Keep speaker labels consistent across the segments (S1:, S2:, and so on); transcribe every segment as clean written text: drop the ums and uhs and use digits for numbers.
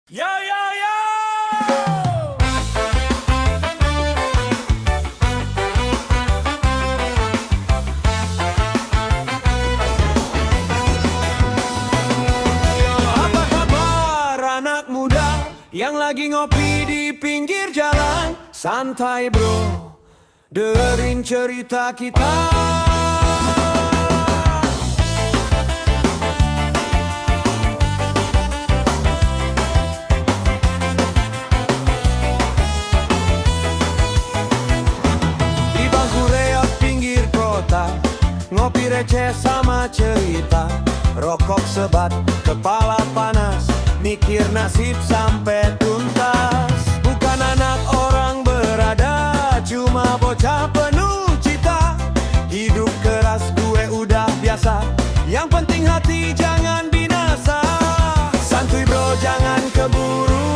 S1: Yo yo yo. Apa kabar anak muda yang lagi ngopi di pinggir jalan? Santai bro, dengerin cerita kita. Ngopi receh sama cerita, rokok sebat, kepala panas, mikir nasib sampai tuntas. Bukan anak orang berada, cuma bocah penuh cita. Hidup keras gue udah biasa, yang penting hati jangan binasa. Santuy bro, jangan keburu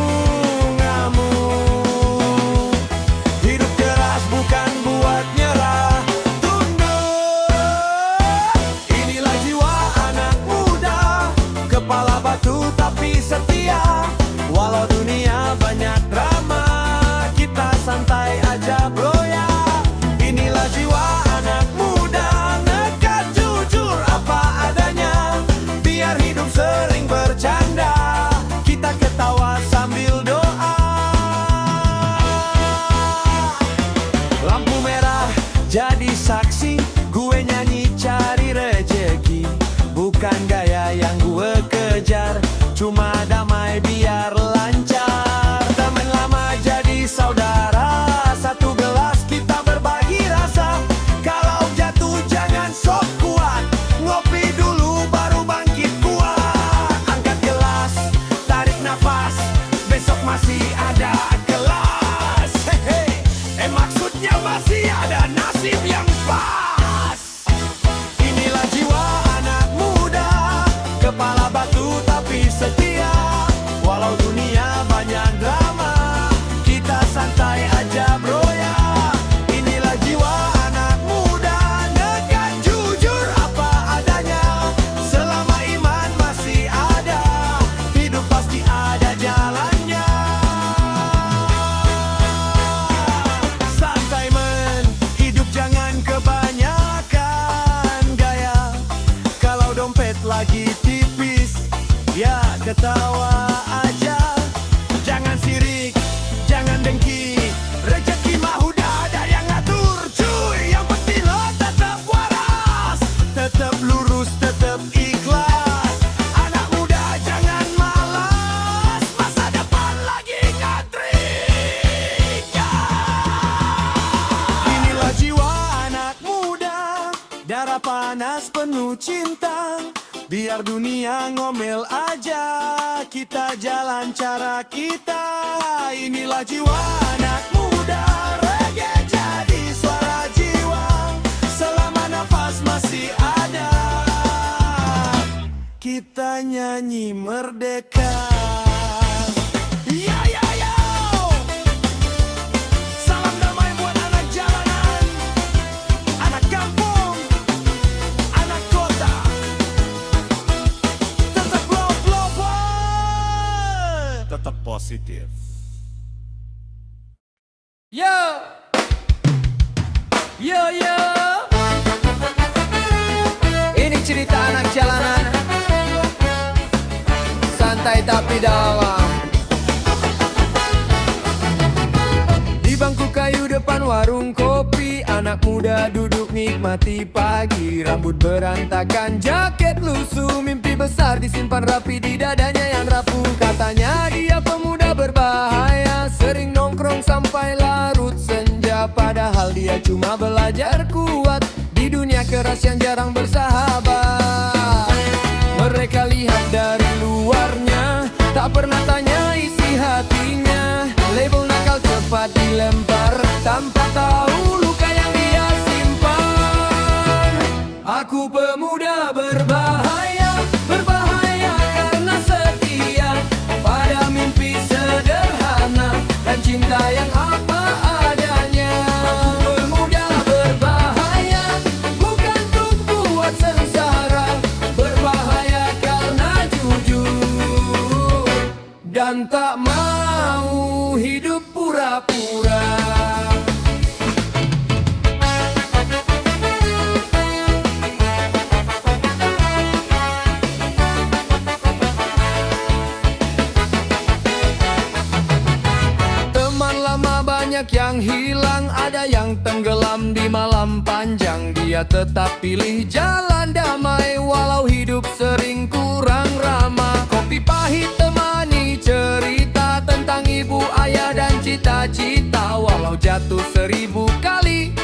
S1: ngamuk. Hidup keras bukan buat nyerah. Kepala batu tapi setia, walau dunia banyak drama, kita santai aja bro ya. Inilah jiwa anak muda, nekat jujur apa adanya, biar hidup sering bercanda, kita ketawa sambil doa. Lampu merah jadi saksi, gue nyanyi cari rejeki, bukan gaya yang gue kejar, cuma damai biar lancar. Teman lama jadi saudara, satu gelas kita berbagi rasa. Kalau jatuh jangan sok kuat, ngopi dulu baru bangkit kuat. Angkat gelas, tarik nafas, besok masih ada kelas. Hehe, maksudnya masih ada nasib yang pas. Inilah jiwa anak muda, kepala batu tapi setia, walau dunia banyak drama, kita santai aja bro ya. Inilah jiwa anak muda, nekat jujur apa adanya, selama iman masih ada, hidup pasti ada jalannya. Santai men, hidup jangan kebanyakan gaya, kalau dompet lagi tipis, ya ketawa aja. Jangan sirik, jangan dengki, rezeki mah udah ada yang ngatur cuy. Yang penting lo tetap waras, tetap lurus, tetap ikhlas. Anak muda jangan malas, masa depan lagi ngantri ya. Inilah jiwa anak muda, darah panas penuh cinta, biar dunia ngomel aja, kita jalan cara kita. Inilah jiwa anak muda, reggae jadi suara jiwa, selama nafas masih ada, kita nyanyi merdeka. Ya ya ya. Salam damai buat anak jalanan, anak kampung, anak kota. Tetap love, tetap positif. Yo, yo yo. Ini cerita anak jalanan, santai tapi dalam. Di bangku kayu depan warung kopi, anak muda duduk nikmati pagi. Rambut berantakan, jaket lusuh, mimpi besar disimpan rapi di dadanya yang rapuh. Katanya dia pemuda berbahaya, sering nongkrong sampai larut senja, padahal dia cuma belajar kuat di dunia keras yang jarang bersahabat. Mereka lihat dari luarnya, tak pernah tanya isi hatinya. Label nakal cepat dilempar, tanpa tahu luka yang dia simpan. Aku pemuda berbahaya, berbahaya karena setia pada mimpi sederhana dan cinta yang apa adanya. Aku pemuda berbahaya, bukan untuk buat sengsara, berbahaya karena jujur dan dan tak mau hidup pura-pura. Teman lama banyak yang hilang, ada yang tenggelam di malam panjang. Dia tetap pilih jalan damai walau hidup sering kurang ramah. Kopi pahit temani cerita tentang ibu, ayah dan cita-cita. Walau jatuh 1000 kali,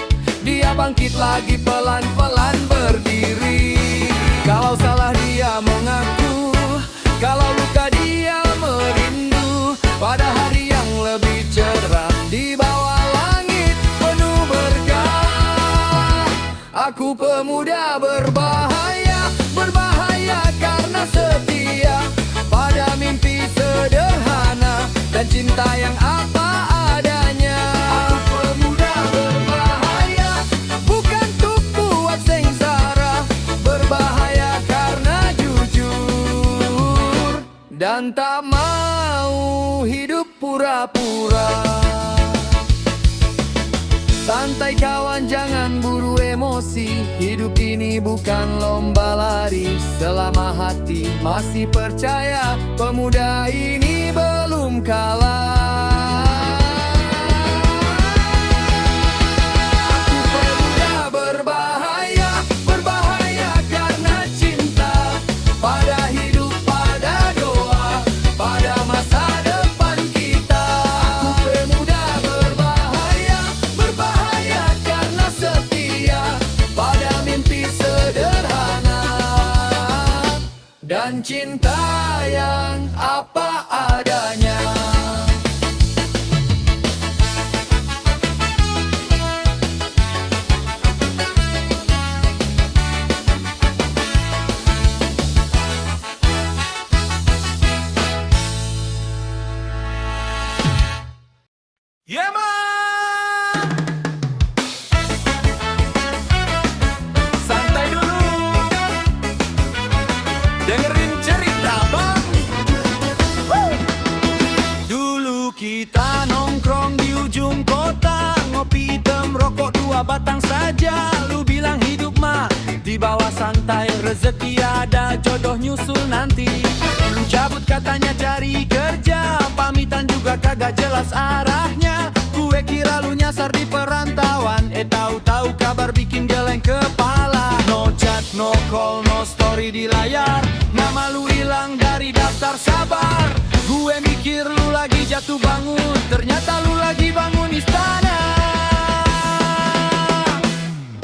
S1: dia bangkit lagi pelan-pelan berdiri. Kalau salah dia mengaku, kalau luka dia merindu pada hari yang lebih cerah di bawah langit penuh berkah. Aku pemuda berbahaya, berbahaya karena setia pada mimpi sederhana dan cinta yang apa adanya. Aku pemuda berbahaya, bukan untuk buat sengsara, berbahaya karena jujur dan tak mau hidup pura-pura. Santai kawan, jangan buru emosi. Hidup ini bukan lomba lari. Selama hati masih percaya, pemuda ini belum kalah. Aku pemuda berbahaya, berbahaya karena cinta pada hidup, pada doa, pada masa depan kita. Aku pemuda berbahaya, berbahaya karena setia pada mimpi sederhana dan cinta yang apa adanya. Yeah, man! Santai dulu, dengerin cerita bang. Dulu kita nongkrong di ujung kota, ngopi hitam rokok 2 batang saja. Lu bilang hidup mah di bawah santai, rezeki ada, jodoh nyusul nanti. Lu cabut katanya cari kerja, pamitan juga kagak jelas arahnya. Gue kira lu nyasar di perantauan, tahu-tahu kabar bikin geleng kepala. No chat, no call, no story di layar, nama lu hilang dari daftar sabar. Gue mikir lu lagi jatuh bangun, ternyata lu lagi bangun istana.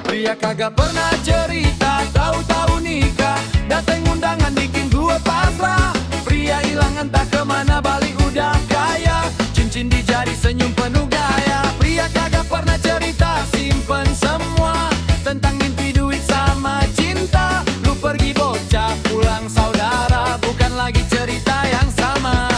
S1: Pria kagak pernah cerita, tahu-tahu nikah, dateng undangan bikin gue pasrah. Pria hilang entah kemana, balik udah kaya, cincin di jari senyum penuh gaya. Pria kagak pernah cerita, simpen semua tentang mimpi, duit sama cinta. Lu pergi bocah, pulang saudara, bukan lagi cerita yang sama.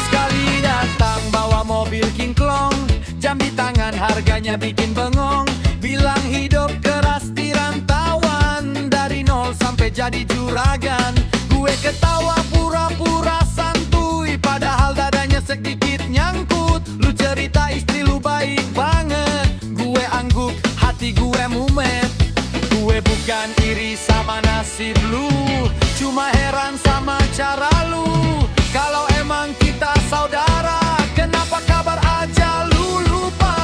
S1: Sekali datang bawa mobil kingklong, jam di tangan harganya bikin bengong. Bilang hidup keras di rantauan, dari nol sampai jadi juragan. Gue ketawa pura-pura santuy, padahal dadanya sedikit nyangkut. Lu cerita istri lu baik banget, gue angguk, hati gue mumet. Gue bukan iri sama nasib lu, cuma heran sama cara lu. Kalau emang kita saudara, kenapa kabar aja lu lupa?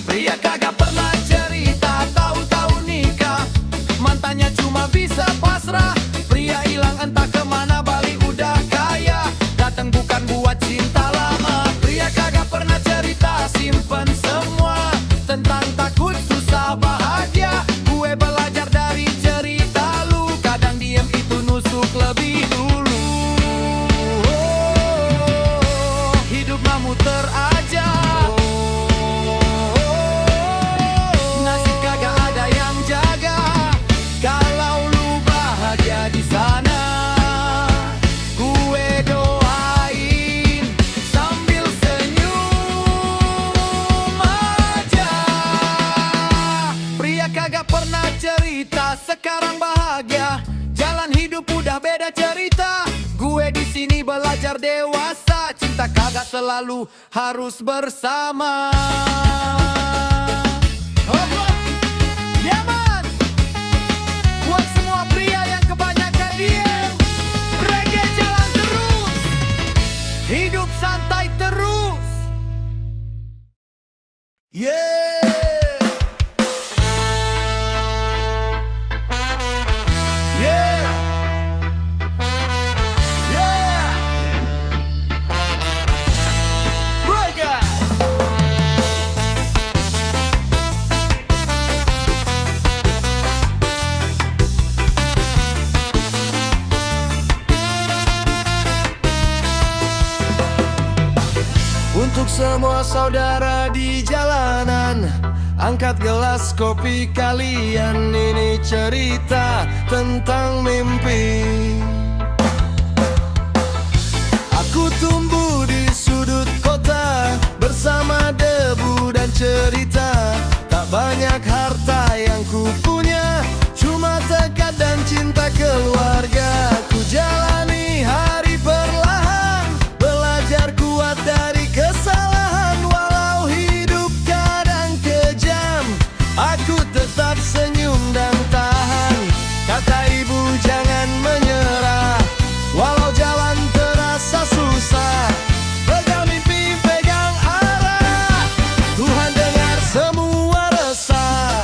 S1: Pria kagak pernah cerita, tahu-tahu nikah, mantannya cuma bisa pasrah. Pria hilang entah kemana, balik udah kaya, datang bukan buat cinta lama. Pria kagak pernah cerita, simpen semua tentang takut susah bahagia. Gue belajar dari cerita lu, kadang diem itu nusuk lebih dewasa. Cinta kagak selalu harus bersama. Ya man, buat semua pria yang kebanyakan diem, reggae jalan terus, hidup santai terus. Yeah. Yeah. Yeah. Reggae. Untuk semua saudara di jalanan, angkat gelas kopi kalian. Ini cerita tentang mimpi. Aku tumbuh di sudut kota bersama debu dan cerita. Tak banyak harta yang ku punya, cuma tekad dan cinta keluarga. Ku jalani hari perlahan, belajar kuat dari kesalahan. Walau hidup kadang kejam, aku tetap senyum dan tahan. Kata ibu jangan menyerah, walau jalan terasa susah. Pegang mimpi, pegang arah, Tuhan dengar semua resah.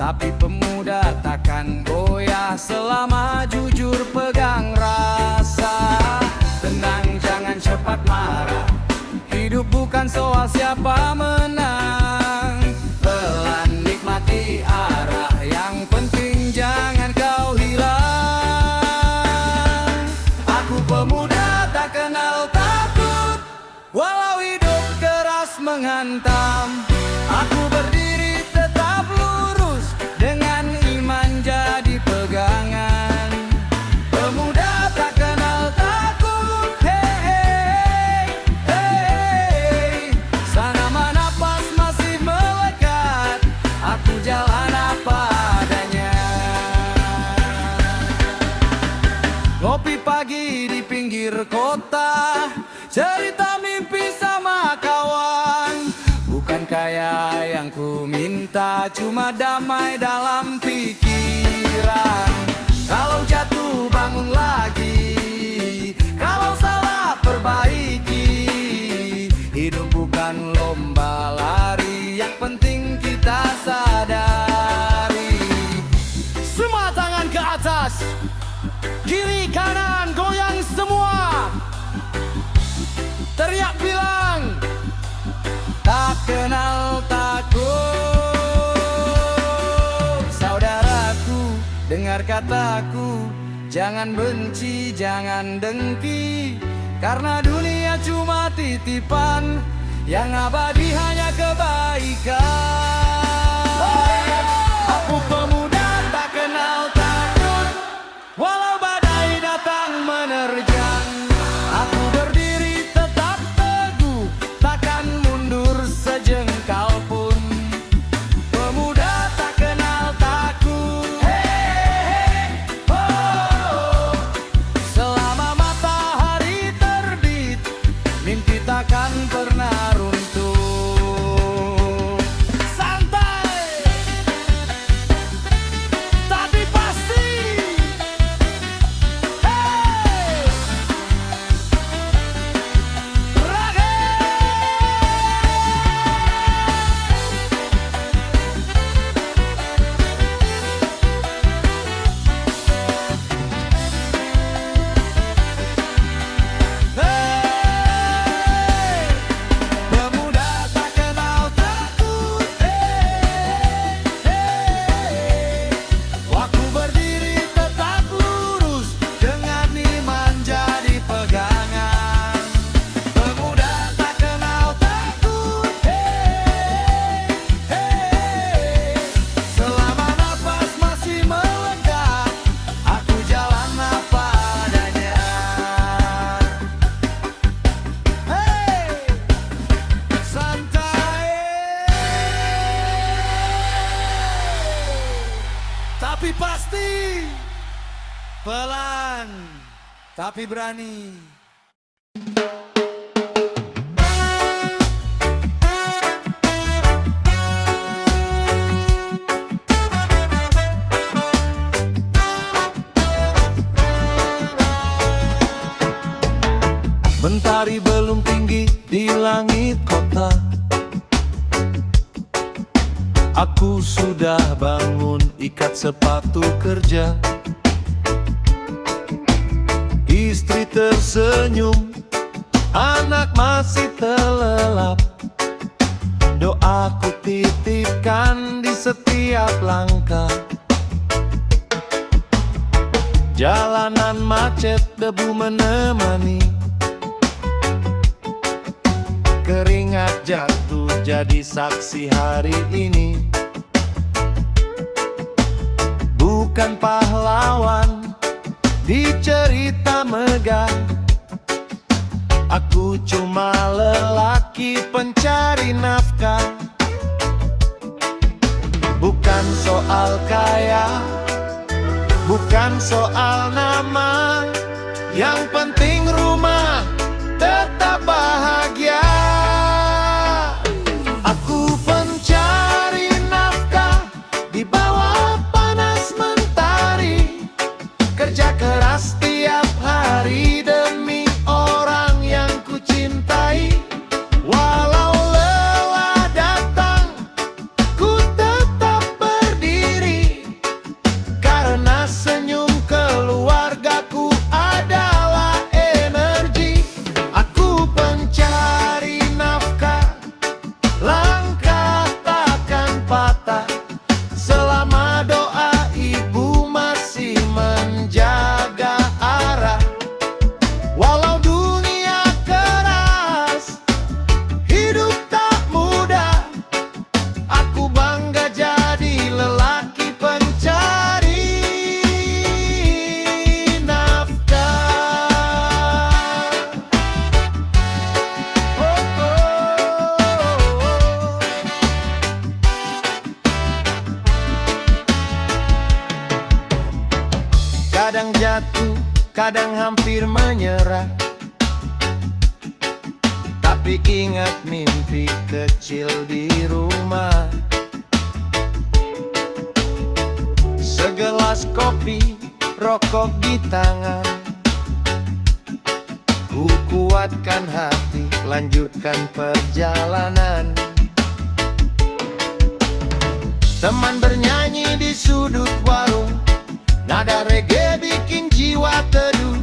S1: tapi pemuda takkan goyah selama jujur pegang rasa. Tenang, jangan cepat marah, hidup bukan soal siapa menang. Pelan nikmati arah, yang penting jangan kau hilang. Aku pemuda tak kenal takut, walau hidup keras menghantam. Aku berdiri tetap lurus, dengan iman jadi pegangan. Pemuda tak kenal takut, hei, hei. Sanaman napas masih melekat, aku jalan apa adanya. Ngopi pagi di pinggir kota, cerita mimpi sama kawan. Bukan kaya yang ku minta, cuma damai dalam pikiran. Kalau jatuh bangun lagi, kalau salah perbaiki. Hidup bukan lomba lari, yang penting kita sadari. Semua tangan ke atas, kiri kanan goyang semua. Teriak bilang, tak kenal takut. Saudaraku, dengar kataku, jangan benci, jangan dengki. Karena dunia cuma titipan, yang abadi hanya kebaikan. Aku pemuda tak kenal takut, walau badai datang menerjang. Aku berdiri tetap teguh, takkan mundur sejengkal pun. Pemuda tak kenal takut, hey, oh. Selama matahari terbit, mimpi takkan pernah runtuh. Santai, tapi pasti, hey. Pemuda tak kenal takut, waktu berdiri tetap lurus, dengan iman jadi pegangan. Pemuda tak kenal takut, selama nafas masih melekat, aku jalan apa adanya. Santai, tapi pasti, pelan, tapi berani. Mentari belum tinggi di langit kota, aku sudah bangun, ikat sepatu kerja. Istri tersenyum, anak masih terlelap. Doaku titipkan di setiap langkah. Jalanan macet, debu menemani. Keringat jatuh jadi saksi hari ini. Bukan pahlawan di cerita megah, aku cuma lelaki pencari nafkah. Bukan soal kaya, bukan soal nama, yang penting rumah tetap bahagia. Aku pencari nafkah di bawah panas mentari, kerja keras tiap hari demi orang yang ku cintai. Walau lelah datang, ku tetap berdiri.
S2: patah selama doa ibu masih menjaga arah. Walau dunia keras, hidup tak mudah, aku bangga jadi lelaki pencari nafkah. Kadang jatuh, kadang hampir menyerah, tapi ingat mimpi kecil di rumah. Segelas kopi, rokok di tangan, ku kuatkan hati, lanjutkan perjalanan. Teman bernyanyi di sudut warung, nada reggae bikin jiwa teduh.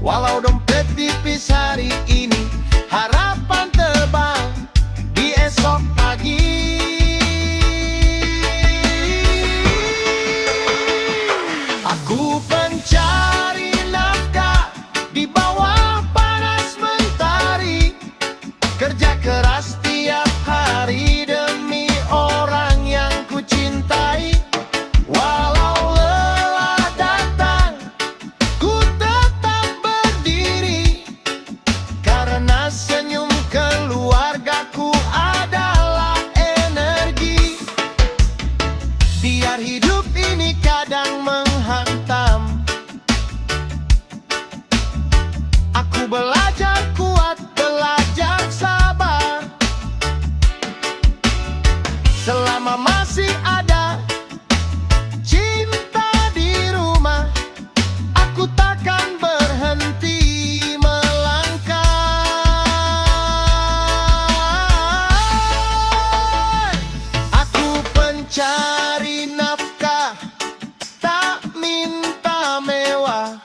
S2: Walau dompet tipis hari ini, harapan tebal di esok pagi. Aku pencari nafkah di bawah panas mentari, kerja keras tiap hari demi orang yang ku cintai. Walau lelah datang, ku tetap berdiri, karena senyum keluargaku adalah energi. Biar hidup ini kadang menghantam, aku belajar kuat, belajar sabar. Selama masih ada cinta di rumah, aku takkan berhenti melangkah. Aku pencari nafkah, tak minta mewah,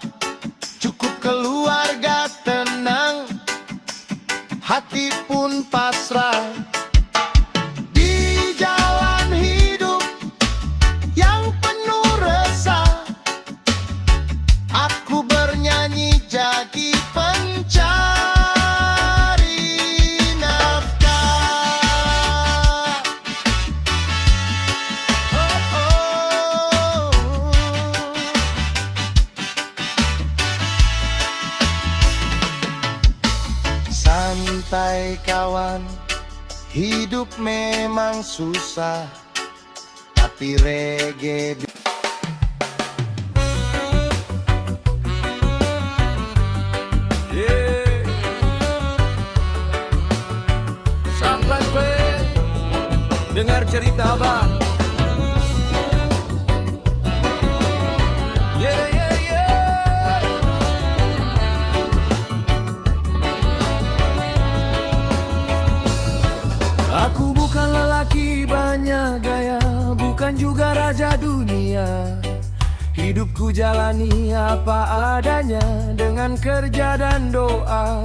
S2: cukup keluarga tenang, hati pun pasrah. Di jalan hidup yang penuh resah, aku bernyanyi jadi pencari nafkah. Oh, oh. Santai kawan, hidup memang susah, tapi reggae
S1: Sampai dengar cerita bang. Yeah, yeah, yeah. Aku bukan lelaki banyak gaya, bukan juga raja dunia. Hidupku jalani apa adanya, dengan kerja dan doa.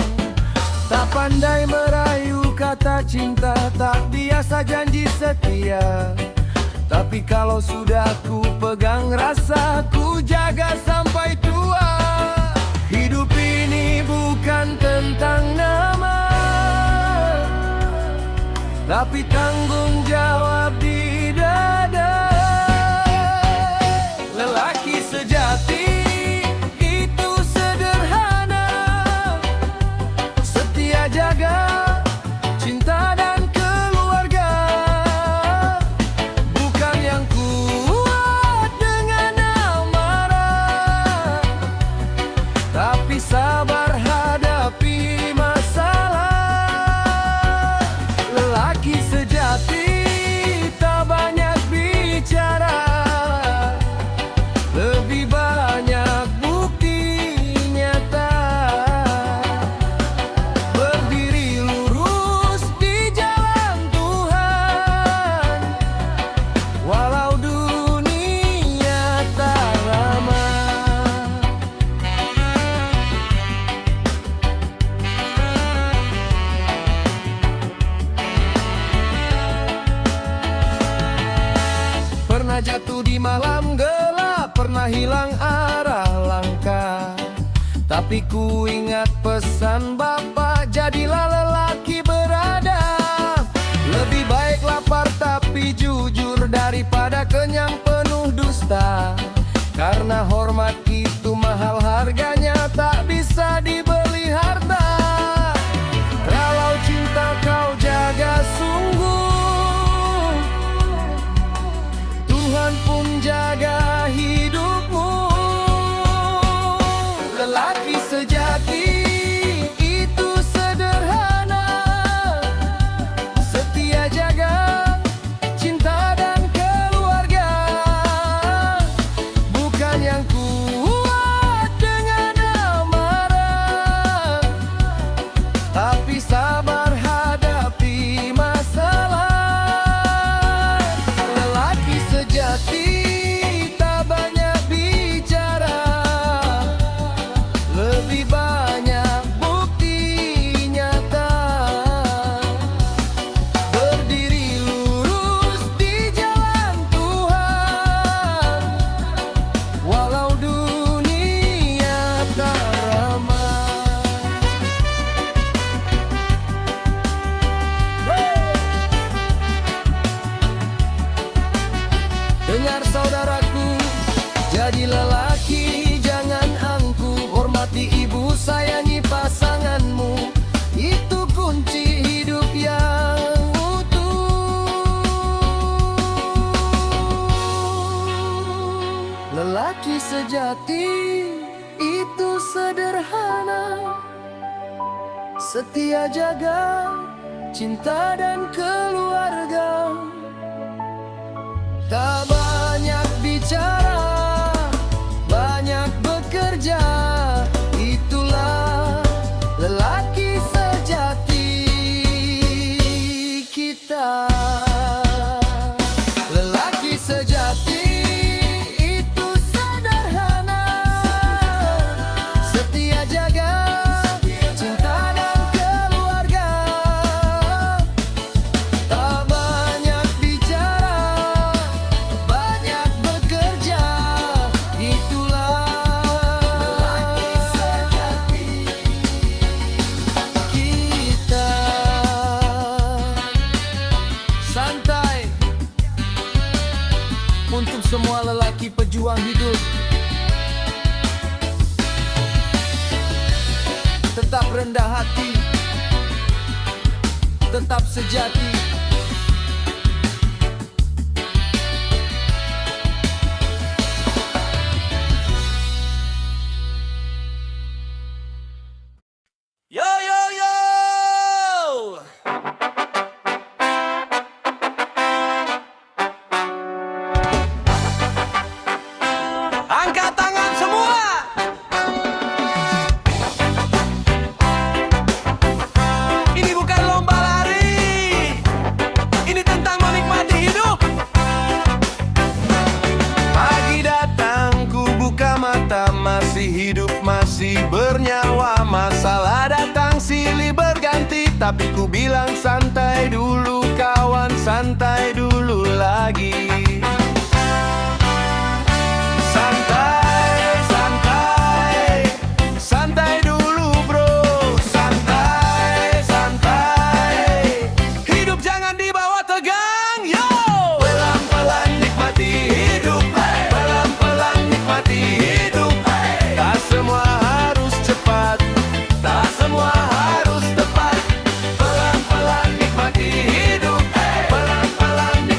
S1: Tak pandai merayu kata cinta, tak biasa janji setia. Tapi kalau sudah ku pegang rasa, ku jaga sampai tua. Hidup ini bukan tentang nama, tapi tanggung jawab di dada. Lelaki sejati itu sederhana, setia jaga cinta dan keluarga. Bukan yang kuat dengan amarah, tapi sabar hadapi masa Pernah jatuh di malam gelap, pernah hilang arah langkah. Tapi ku ingat pesan Bapak, jadilah lelaki beradab. Lebih baik lapar tapi jujur daripada kenyang penuh dusta. Karena hormat itu mahal harganya, tak bisa dibeli harta. Kalau cinta kau jaga sungguh, Tuhan pun jaga hidupmu. Lelaki sejati itu sederhana, setia jaga cinta dan keluarga. Bukan yang kuat dengan amarah, tapi sabar hadapi masalah. Lelaki sejati tak banyak bicara, lebih banyak bukti nyata. Berdiri lurus di jalan Tuhan, walau dunia tak ramah. Dengar saudaraku, jadi lelaki jangan angkuh. Hormati ibu, sayangi pasanganmu, itu kunci hidup yang utuh. Lelaki sejati itu sederhana, setia jaga cinta dan keluarga. Tak banyak bicara, banyak bekerja. Itulah lelaki sejati kita. Lelaki sejati itu sederhana, setia jaga cinta dan keluarga. Tak banyak bicara, banyak bekerja. Itulah lelaki sejati kita. Santai untuk semua lelaki pejuang hidup. Tetap rendah hati, tetap sejati. Yo yo yo, angkat tangan semua. Ini bukan lomba lari, ini tentang menikmati hidup. Pagi datang, ku buka mata, masih hidup, masih bernyawa. Masalah datang silih berganti, tapi ku bilang santai dulu kawan, santai dulu lagi. Santai, santai, santai dulu bro. Santai, santai, hidup jangan dibawa tegang. Yo, pelan-pelan nikmati hidup, pelan-pelan nikmati hidup. Tak semua harus cepat, tak semua harus tepat. Pelan-pelan nikmati hidup, pelan-pelan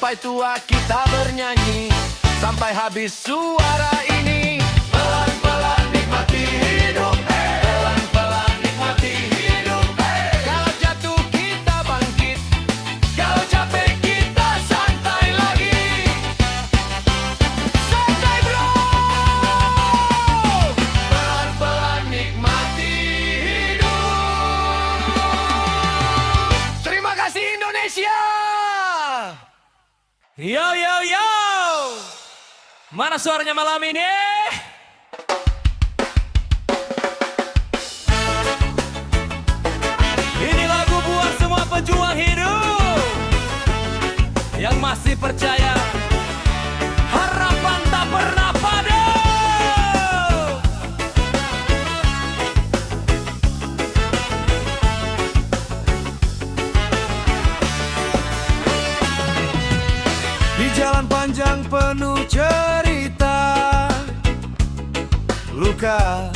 S2: sampai tua kita bernyanyi, sampai habis suara ini. Pelan-pelan nikmati hidup, pelan-pelan nikmati hidup. Kalau jatuh kita bangkit, kalau capek kita santai lagi. Santai bro, pelan-pelan nikmati hidup. Terima kasih Indonesia.
S3: Yo yo yo, mana suaranya malam ini? Ini lagu buat semua pejuang hidup yang masih percaya harapan tak pernah padam.
S1: Di jalan panjang penuh cerita, luka,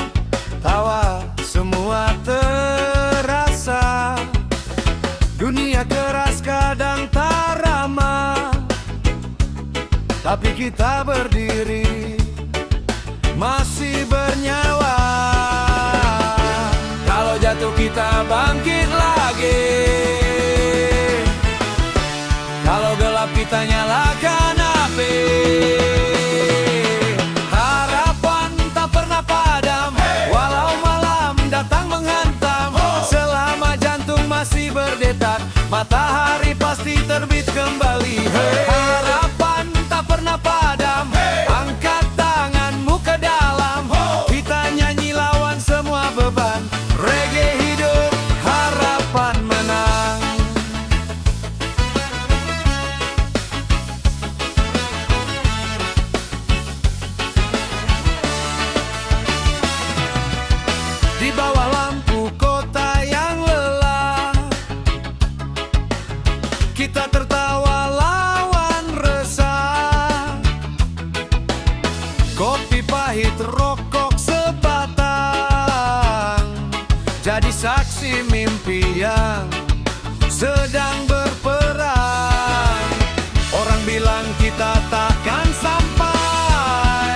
S1: tawa, semua terasa. Dunia keras kadang tak ramah, tapi kita berdiri, masih bernyawa. Kalau jatuh kita bangkit lagi, kalau gelap kita nyalakan api. Harapan tak pernah padam, walau malam datang menghantam. Selama jantung masih berdetak, matahari pasti terbit kembali. Harapan tak pernah padam, angkat tanganmu ke dalam. Kita nyanyi lawan semua beban. Reggae hidup, harapan menang. Di bawah lampu kota yang lelah, kita tertawa lawan resah. Kopi pahit, rokok sebatang, jadi saksi mimpi yang sedang berperang. Orang bilang kita takkan sampai,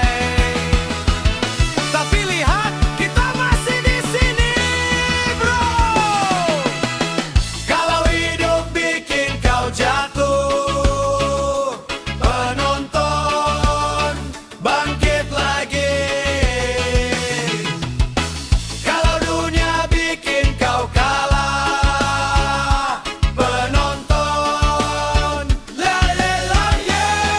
S1: tapi lihat kita masih di sini, bro. Kalau hidup bikin kau jatuh, penonton bangkit lagi. Kalau dunia bikin kau kalah, penonton la la la yeah.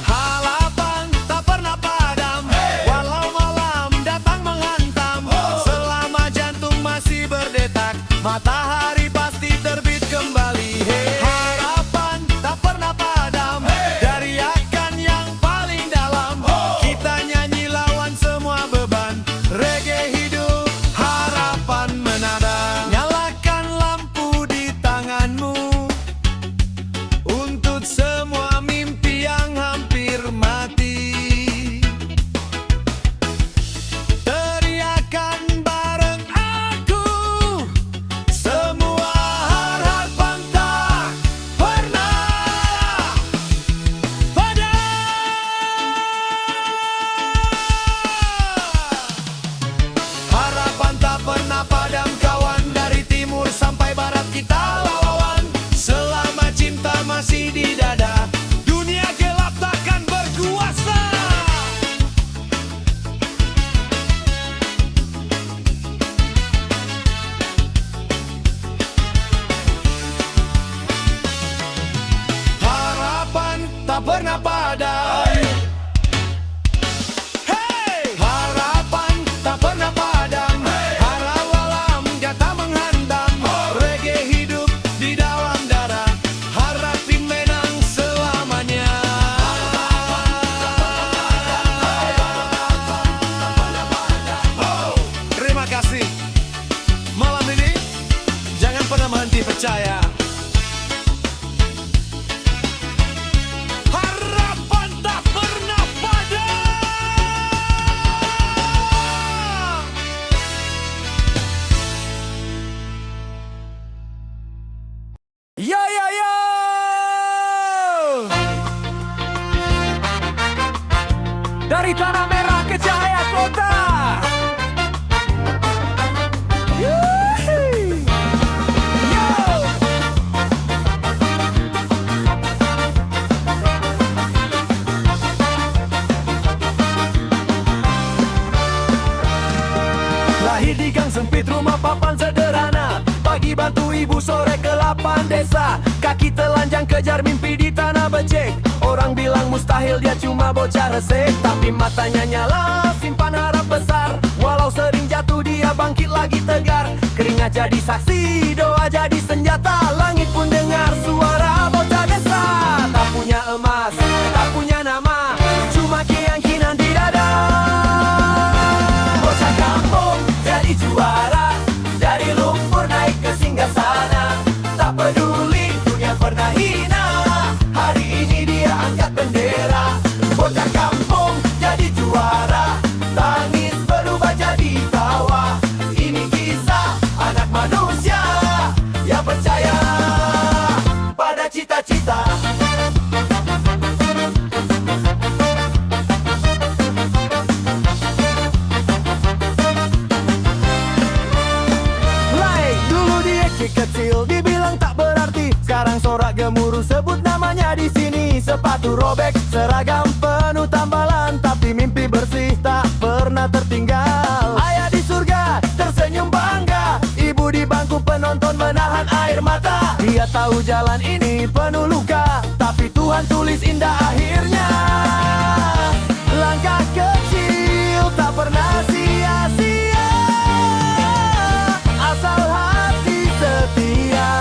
S1: Harapan tak pernah padam, walau malam datang menghantam. Selama jantung masih berdetak, matahari pasti terbit kembali. Harapan tak pernah padam, dari akan yang paling dalam. Kita nyanyi lawan semua beban. Reggae hidup, harapan menada. Nyalakan lampu di tanganmu untuk semua mimpi yang hampir mati. Teriakan bareng aku, semua harapan tak pernah padam. Harapan tak pernah padam kawan, dari timur sampai barat kita lawan. Selama cinta masih di dada, dunia gelap takkan berkuasa. Harapan tak pernah padam. Hey! Harapan tak pernah padam, harap malam jatah menghantam. Reggae hidup di dalam darah, harap menang selamanya. Terima kasih. Malam ini jangan pernah berhenti percaya. Harapan Dari tanah merah ke cahaya kota. Yuhi. Yo. Lahir di gang sempit rumah papan sederhana, pagi bantu ibu sore ke lapan desa. Kaki telanjang kejar mimpi di tanah becek. Orang bilang mustahil dia cuma bocah resek, tapi matanya nyala simpan harap besar. Walau sering jatuh dia bangkit lagi tegar. Keringat jadi saksi, doa jadi senjata. Langit pun dengar suara bocah desa. Tak punya emas, tak punya nama, cuma keyakinan di dada. Bocah kampung jadi juara, dari lumpur naik ke singgasana. Tak peduli dunia pernah hina, hari ini dia angkat bendera. Bocah kampung jadi juara, tangis berubah jadi tawa. Ini kisah anak manusia yang percaya pada cita-cita. Dulu dia kecil dibilang tak berarti, sekarang sorak gemuruh sebut namanya di sini. Sepatu robek, seragam penuh tambalan, tapi mimpi bersih tak pernah tertinggal. Ayah di surga tersenyum bangga, ibu di bangku penonton menahan air mata. Dia tahu jalan ini penuh luka, tapi Tuhan tulis indah akhirnya. Langkah kecil tak pernah sia-sia, asal hati setia.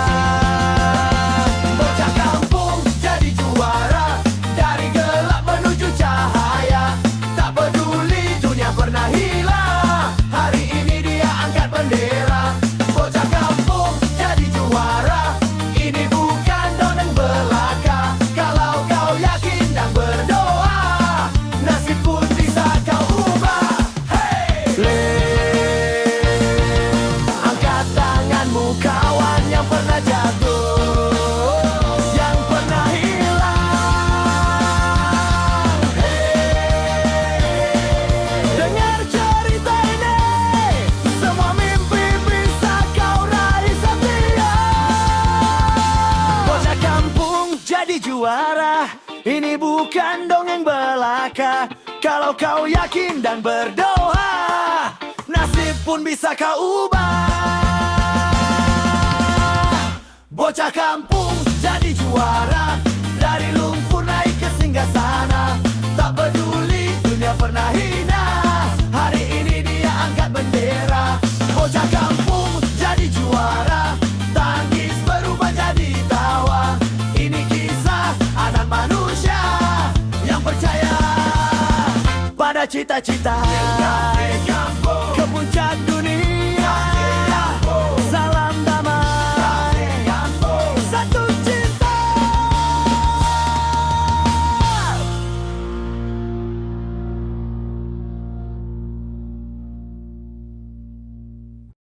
S1: Bocah kampung jadi juara, dari gelap menuju cahaya. Tak peduli dunia pernah hilang, hari ini dia angkat bendera. Bocah kampung jadi juara, ini bukan dongeng belaka. Kalau kau yakin dan berdoa, nasib pun bisa kau ubah. Hey! Angkat tanganmu kawan yang pernah jatuh, yang pernah hilang. Hey! Dengar cerita ini, semua mimpi bisa kau raih setia. Bocah kampung jadi juara, ini bukan dongeng belaka. Kalau kau yakin dan berdoa, nasib pun bisa kau ubah. Bocah kampung jadi juara, dari lumpur naik ke singgasana. Tak peduli dunia pernah hina, hari ini dia angkat bendera. Bocah kampung jadi juara, tangis berubah jadi tawa. Ini kisah anak manusia yang percaya pada cita-cita. Ke puncak dunia